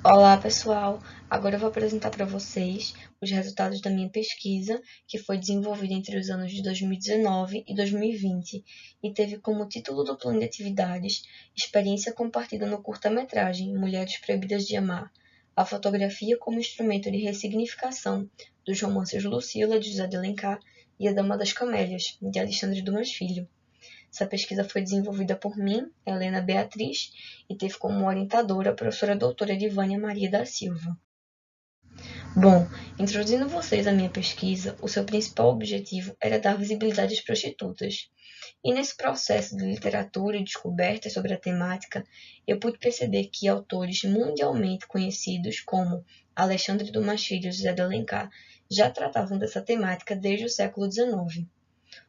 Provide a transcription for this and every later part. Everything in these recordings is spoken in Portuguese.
Olá, pessoal! Agora eu vou apresentar para vocês os resultados da minha pesquisa, que foi desenvolvida entre os anos de 2019 e 2020 e teve como título do plano de atividades Experiência compartida no curta-metragem Mulheres Proibidas de Amar, a fotografia como instrumento de ressignificação dos romances Lucila, de José de Alencar, e A Dama das Camélias, de Alexandre Dumas Filho. Essa pesquisa foi desenvolvida por mim, Helena Beatriz, e teve como orientadora a professora doutora Edivânia Maria da Silva. Bom, introduzindo vocês à minha pesquisa, o seu principal objetivo era dar visibilidade às prostitutas. E nesse processo de literatura e descoberta sobre a temática, eu pude perceber que autores mundialmente conhecidos como Alexandre Dumas Filho e José de Alencar já tratavam dessa temática desde o século XIX.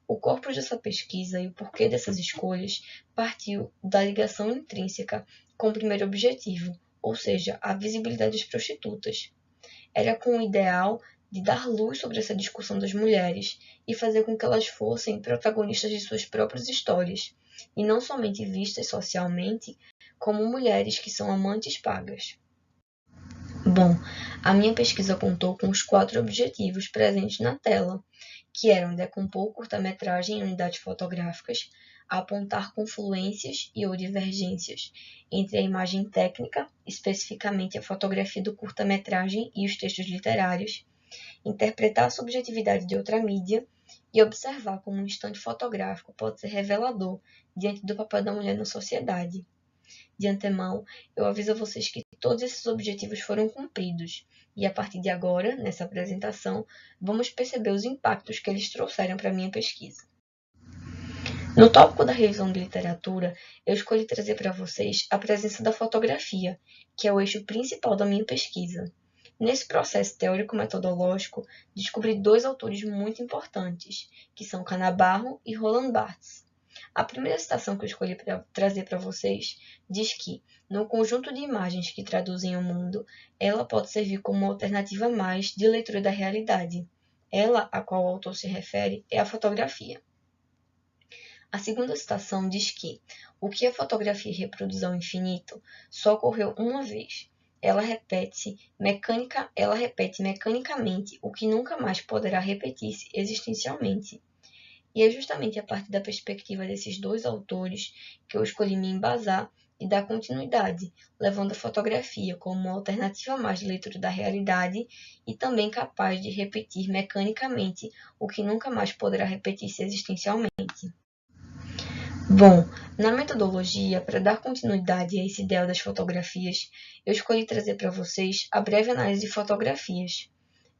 O corpus dessa pesquisa e o porquê dessas escolhas partiu da ligação intrínseca com o primeiro objetivo, ou seja, a visibilidade das prostitutas. Era com o ideal de dar luz sobre essa discussão das mulheres e fazer com que elas fossem protagonistas de suas próprias histórias, e não somente vistas socialmente como mulheres que são amantes pagas. Bom, a minha pesquisa contou com os 4 objetivos presentes na tela, que eram decompor o curta-metragem em unidades fotográficas, apontar confluências e ou divergências entre a imagem técnica, especificamente a fotografia do curta-metragem e os textos literários, interpretar a subjetividade de outra mídia e observar como um instante fotográfico pode ser revelador diante do papel da mulher na sociedade. De antemão, eu aviso a vocês que todos esses objetivos foram cumpridos, e a partir de agora, nessa apresentação, vamos perceber os impactos que eles trouxeram para a minha pesquisa. No tópico da revisão de literatura, eu escolhi trazer para vocês a presença da fotografia, que é o eixo principal da minha pesquisa. Nesse processo teórico-metodológico, descobri 2 autores muito importantes, que são Canabarro e Roland Barthes. A primeira citação que eu escolhi para trazer para vocês diz que, no conjunto de imagens que traduzem o mundo, ela pode servir como uma alternativa mais de leitura da realidade. Ela, a qual o autor se refere, é a fotografia. A segunda citação diz que o que a fotografia reproduz ao infinito só ocorreu uma vez. Ela repete mecanicamente o que nunca mais poderá repetir-se existencialmente. E é justamente a partir da perspectiva desses 2 autores que eu escolhi me embasar e dar continuidade, levando a fotografia como uma alternativa mais de leitura da realidade e também capaz de repetir mecanicamente o que nunca mais poderá repetir-se existencialmente. Bom, na metodologia, para dar continuidade a esse ideal das fotografias, eu escolhi trazer para vocês a breve análise de fotografias.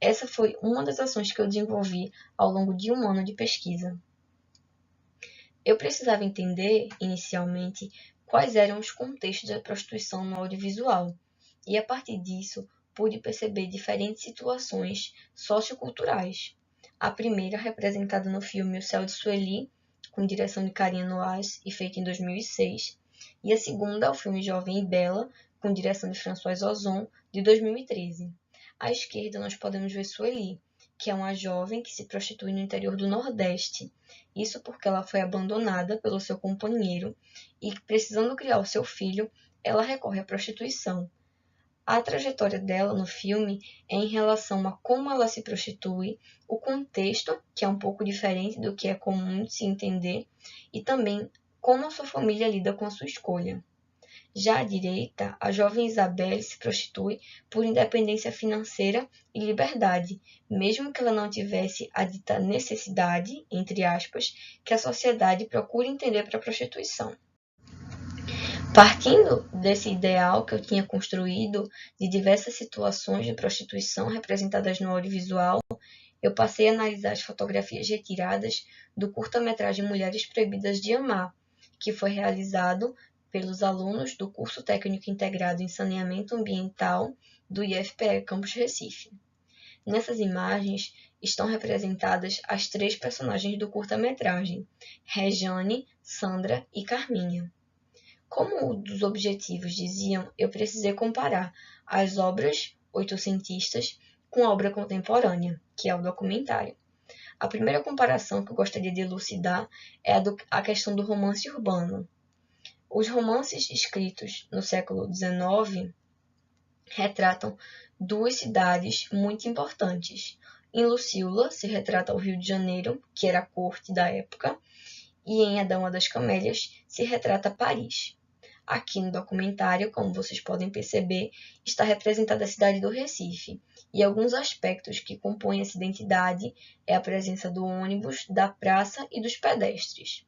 Essa foi uma das ações que eu desenvolvi ao longo de um ano de pesquisa. Eu precisava entender, inicialmente, quais eram os contextos da prostituição no audiovisual, e a partir disso, pude perceber diferentes situações socioculturais. A primeira, representada no filme O Céu de Sueli, com direção de Karine Noailles e feita em 2006, e a segunda, o filme Jovem e Bela, com direção de François Ozon, de 2013. À esquerda, nós podemos ver Sueli, que é uma jovem que se prostitui no interior do Nordeste. Isso porque ela foi abandonada pelo seu companheiro e, precisando criar o seu filho, ela recorre à prostituição. A trajetória dela no filme é em relação a como ela se prostitui, o contexto, que é um pouco diferente do que é comum de se entender, e também como a sua família lida com a sua escolha. Já à direita, a jovem Isabelle se prostitui por independência financeira e liberdade, mesmo que ela não tivesse a dita necessidade, entre aspas, que a sociedade procura entender para a prostituição. Partindo desse ideal que eu tinha construído de diversas situações de prostituição representadas no audiovisual, eu passei a analisar as fotografias retiradas do curta-metragem Mulheres Proibidas de Amar, que foi realizado pelos alunos do curso técnico integrado em saneamento ambiental do IFPE Campus Recife. Nessas imagens estão representadas as 3 personagens do curta-metragem, Rejane, Sandra e Carminha. Como um dos objetivos diziam, eu precisei comparar as obras oitocentistas com a obra contemporânea, que é o documentário. A primeira comparação que eu gostaria de elucidar é a questão do romance urbano. Os romances escritos no século XIX retratam duas cidades muito importantes. Em Lucíola se retrata o Rio de Janeiro, que era a corte da época, e em A Dama das Camélias se retrata Paris. Aqui no documentário, como vocês podem perceber, está representada a cidade do Recife, e alguns aspectos que compõem essa identidade é a presença do ônibus, da praça e dos pedestres.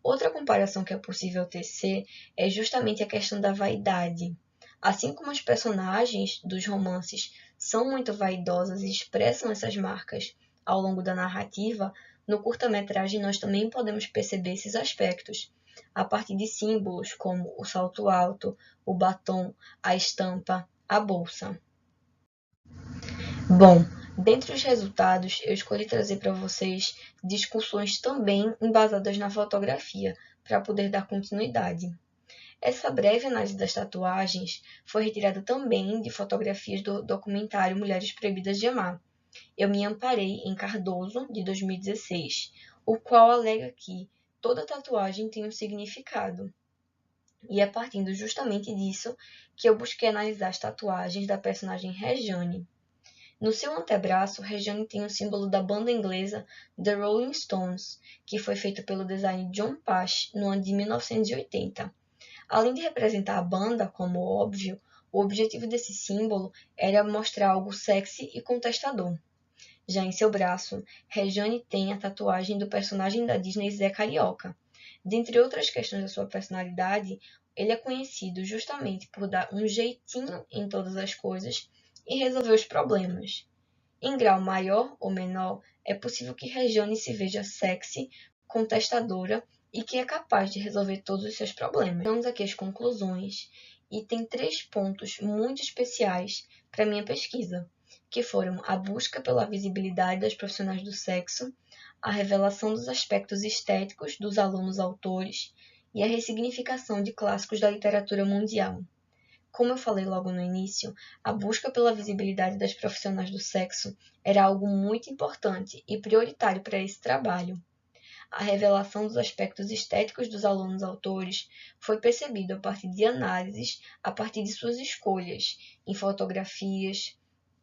Outra comparação que é possível tecer é justamente a questão da vaidade. Assim como os personagens dos romances são muito vaidosas e expressam essas marcas ao longo da narrativa, no curta-metragem nós também podemos perceber esses aspectos, a partir de símbolos como o salto alto, o batom, a estampa, a bolsa. Bom, dentre os resultados, eu escolhi trazer para vocês discussões também embasadas na fotografia, para poder dar continuidade. Essa breve análise das tatuagens foi retirada também de fotografias do documentário Mulheres Proibidas de Amar. Eu me amparei em Cardoso, de 2016, o qual alega que toda tatuagem tem um significado. E é partindo justamente disso que eu busquei analisar as tatuagens da personagem Rejane. No seu antebraço, Rejane tem o símbolo da banda inglesa The Rolling Stones, que foi feito pelo designer John Pash no ano de 1980. Além de representar a banda, como óbvio, o objetivo desse símbolo era mostrar algo sexy e contestador. Já em seu braço, Rejane tem a tatuagem do personagem da Disney Zé Carioca. Dentre outras questões da sua personalidade, ele é conhecido justamente por dar um jeitinho em todas as coisas e resolver os problemas. Em grau maior ou menor, é possível que Rejane se veja sexy, contestadora e que é capaz de resolver todos os seus problemas. Vamos aqui às conclusões, e tem 3 pontos muito especiais para minha pesquisa, que foram a busca pela visibilidade das profissionais do sexo, a revelação dos aspectos estéticos dos alunos autores e a ressignificação de clássicos da literatura mundial. Como eu falei logo no início, a busca pela visibilidade das profissionais do sexo era algo muito importante e prioritário para esse trabalho. A revelação dos aspectos estéticos dos alunos autores foi percebido a partir de análises, a partir de suas escolhas, em fotografias,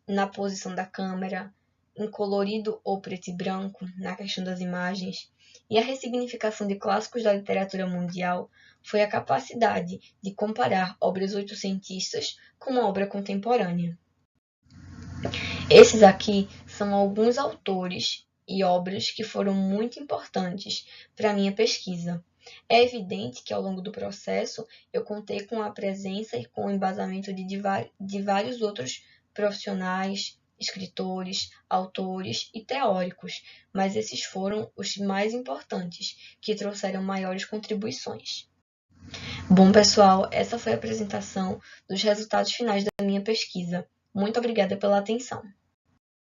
na posição da câmera, em colorido ou preto e branco, na questão das imagens, e a ressignificação de clássicos da literatura mundial foi a capacidade de comparar obras oitocentistas com uma obra contemporânea. Esses aqui são alguns autores e obras que foram muito importantes para a minha pesquisa. É evidente que ao longo do processo eu contei com a presença e com o embasamento de vários outros profissionais, escritores, autores e teóricos, mas esses foram os mais importantes, que trouxeram maiores contribuições. Bom, pessoal, essa foi a apresentação dos resultados finais da minha pesquisa. Muito obrigada pela atenção.